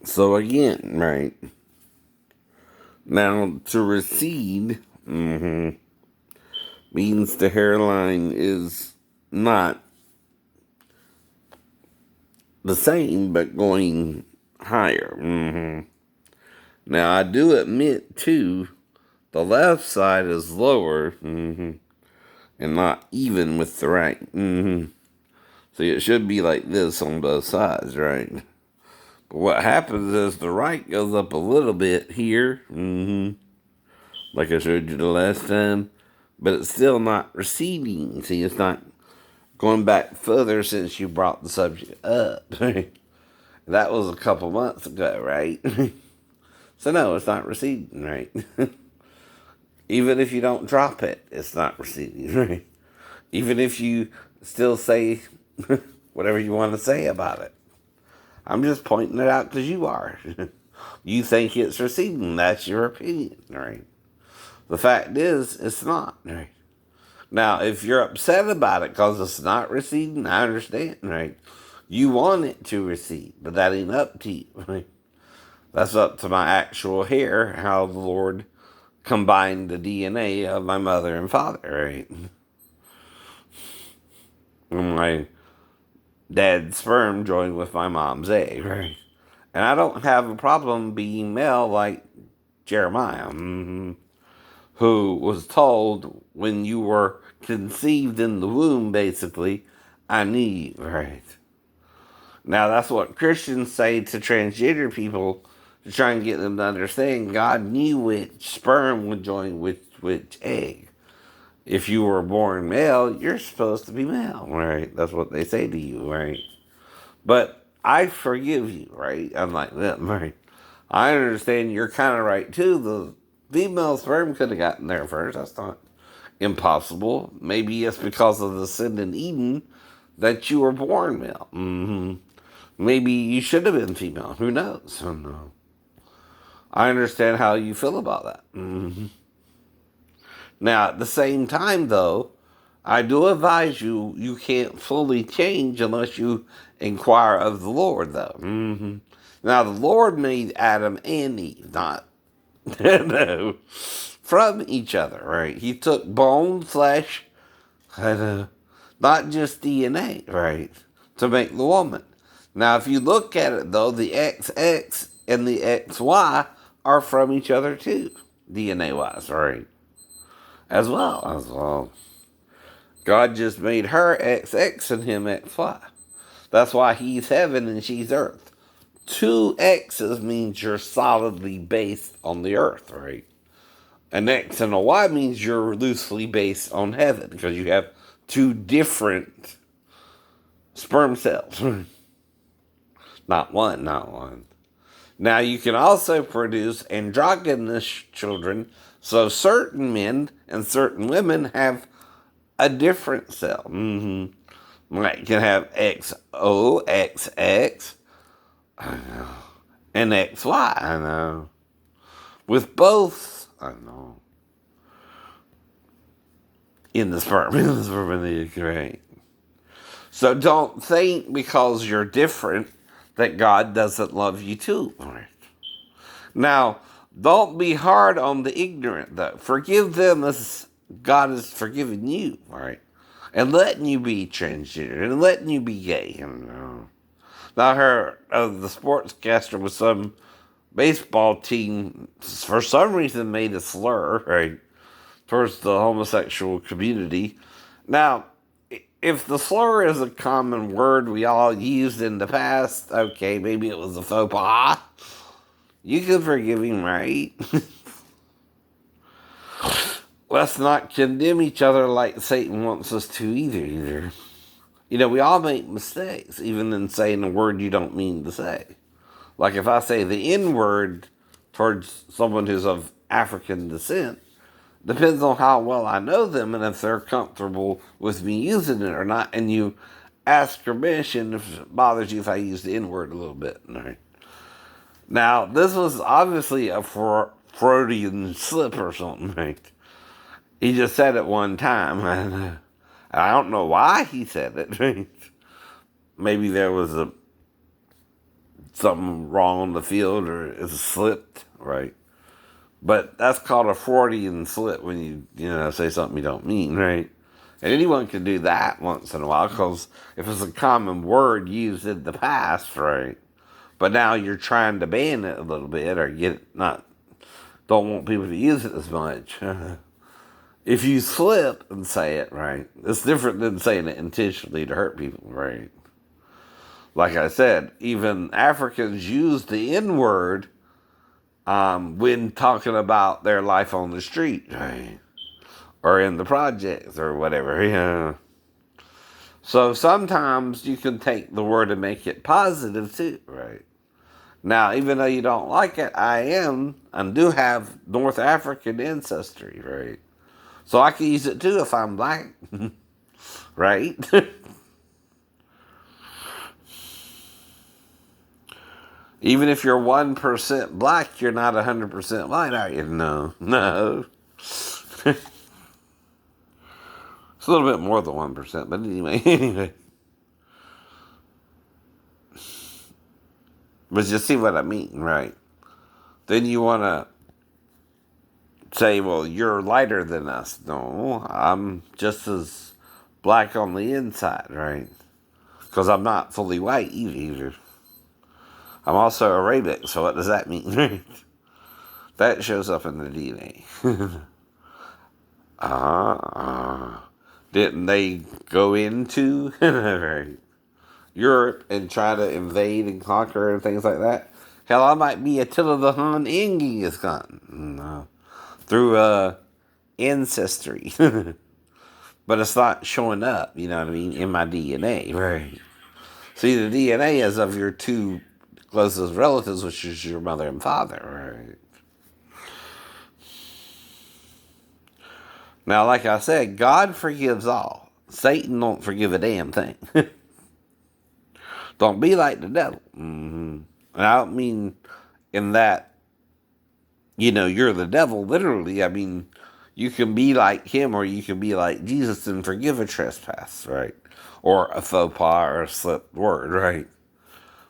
So again, right now to recede means the hairline is not the same but going higher. Now I do admit too, the left side is lower and not even with the right. See, it should be like this on both sides, right? But what happens is the right goes up a little bit here, like I showed you the last time, but it's still not receding. See, it's not going back further since you brought the subject up. That was a couple months ago, right? So no, it's not receding, right? Even if you don't drop it, it's not receding, right? Even if you still say whatever you want to say about it. I'm just pointing it out because you are. You think it's receding. That's your opinion, right? The fact is, it's not, right? Now, if you're upset about it because it's not receding, I understand, right? You want it to recede, but that ain't up to you, right? That's up to my actual hair, how the Lord combined the DNA of my mother and father, right? And my dad's sperm joined with my mom's egg, right? And I don't have a problem being male like Jeremiah, who was told when you were conceived in the womb, basically, I knew you, right? Now, that's what Christians say to transgender people to try and get them to understand God knew which sperm would join with which egg. If you were born male, you're supposed to be male, right? That's what they say to you, right? But I forgive you, right? Unlike them, right? I understand you're kind of right, too. The female sperm could have gotten there first. That's not impossible. Maybe it's because of the sin in Eden that you were born male. Maybe you should have been female. Who knows? I don't know. I understand how you feel about that. Now, at the same time, though, I do advise you, you can't fully change unless you inquire of the Lord, though. Now, the Lord made Adam and Eve, not no, from each other, right? He took bone, flesh, not just DNA, right, to make the woman. Now, if you look at it, though, the XX and the XY are from each other, too, DNA-wise, right? As well. God just made her XX and him XY. That's why he's heaven and she's earth. Two X's means you're solidly based on the earth, right? An X and a Y means you're loosely based on heaven because you have two different sperm cells. Not one. Now, you can also produce androgynous children, so certain men and certain women have a different cell. Like you can have XOXX, I know, and XY, I know. With both, I know, in the sperm, in the egg, right? So don't think because you're different that God doesn't love you too. Right? Now, don't be hard on the ignorant, though. Forgive them as God has forgiven you, right? And letting you be transgender and letting you be gay. Now, I heard the sportscaster with some baseball team, for some reason, made a slur, right, towards the homosexual community. Now, if the slur is a common word we all used in the past, okay, maybe it was a faux pas. You can forgive him, right? Let's not condemn each other like Satan wants us to either. You know, we all make mistakes, even in saying a word you don't mean to say. Like if I say the N word towards someone who's of African descent, depends on how well I know them and if they're comfortable with me using it or not. And you ask permission if it bothers you if I use the N word a little bit. Right? Now, this was obviously a Freudian slip or something, right? He just said it one time. And I don't know why he said it. Right? Maybe there was a something wrong on the field or it's slipped, right? But that's called a Freudian slip when you say something you don't mean, right? And anyone can do that once in a while because if it's a common word used in the past, right? But now you're trying to ban it a little bit or don't want people to use it as much. If you slip and say it, right, it's different than saying it intentionally to hurt people, right? Like I said, even Africans use the N word when talking about their life on the street, right? Or in the projects or whatever. Yeah. So sometimes you can take the word and make it positive too, right? Now, even though you don't like it, I do have North African ancestry, right? So I can use it too if I'm black, right? Even if you're 1% black, you're not 100% white, are you? No, no. It's a little bit more than 1%, but anyway, anyway. But you see what I mean, right? Then you want to say, well, you're lighter than us. No, I'm just as black on the inside, right? Because I'm not fully white either. I'm also Arabic, so what does that mean? That shows up in the DNA. Didn't they go into right, Europe and try to invade and conquer and things like that? Hell, I might be Attila the Hun in Genghis Khan. No. Through ancestry. But it's not showing up, you know what I mean, in my DNA. Right. See, the DNA is of your two closest relatives, which is your mother and father, right? Now, like I said, God forgives all. Satan don't forgive a damn thing. Don't be like the devil. And I don't mean in that, you're the devil, literally. I mean, you can be like him or you can be like Jesus and forgive a trespass, right? Or a faux pas or a slipped word, right?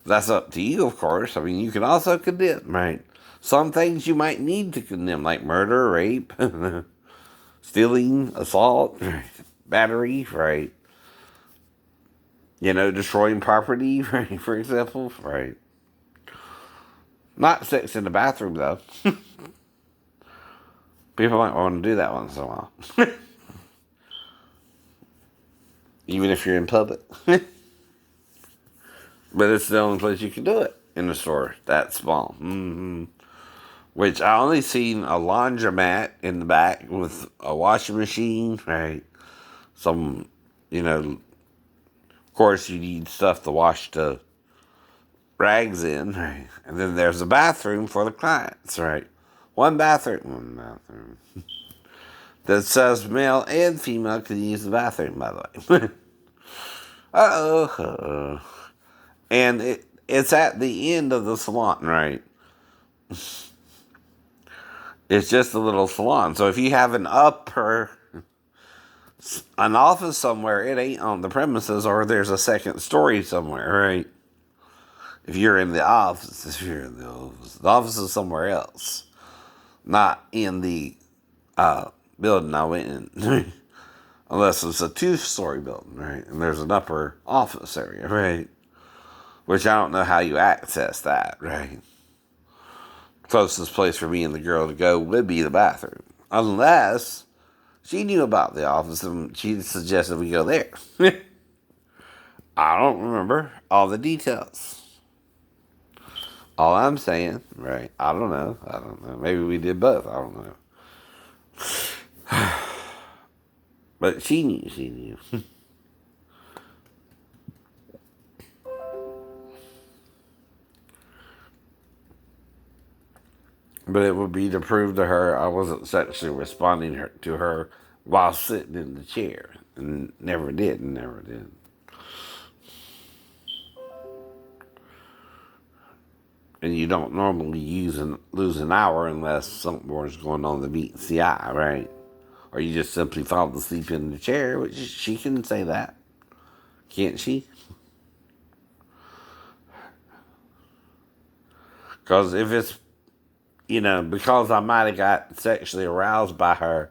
That's up to you, of course. I mean, you can also condemn, right? Some things you might need to condemn, like murder, rape, stealing, assault, battery, right? Destroying property, right? For example, right? Not sex in the bathroom, though. People might want to do that once in a while. Even if you're in public. But it's the only place you can do it in the store. That small. Which I only seen a laundromat in the back with a washing machine, right? Some, of course you need stuff to wash the rags in, right? And then there's a bathroom for the clients, right? One bathroom. That says male and female can use the bathroom, by the way. Uh-oh. And it's at the end of the salon, right? It's just a little salon. So if you have an office somewhere, it ain't on the premises, or there's a second story somewhere, right? If you're in the office, the office is somewhere else, not in the building I went in. Unless it's a two-story building, right? And there's an upper office area, right? Which I don't know how you access that, right? Closest place for me and the girl to go would be the bathroom. Unless she knew about the office and she suggested we go there. I don't remember all the details. All I'm saying, right? I don't know. Maybe we did both. I don't know. But she knew. But it would be to prove to her I wasn't sexually responding to her while sitting in the chair. And never did. And you don't normally lose an hour unless something more is going on the BCI, right? Or you just simply fall asleep in the chair, which she can say that. Can't she? Because if it's, because I might have got sexually aroused by her,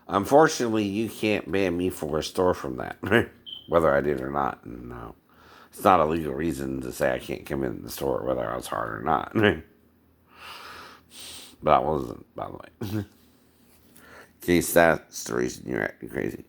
unfortunately, you can't ban me for a store from that, whether I did or not. No, it's not a legal reason to say I can't come in the store whether I was hard or not. But I wasn't, by the way. In case that's the reason you're acting crazy.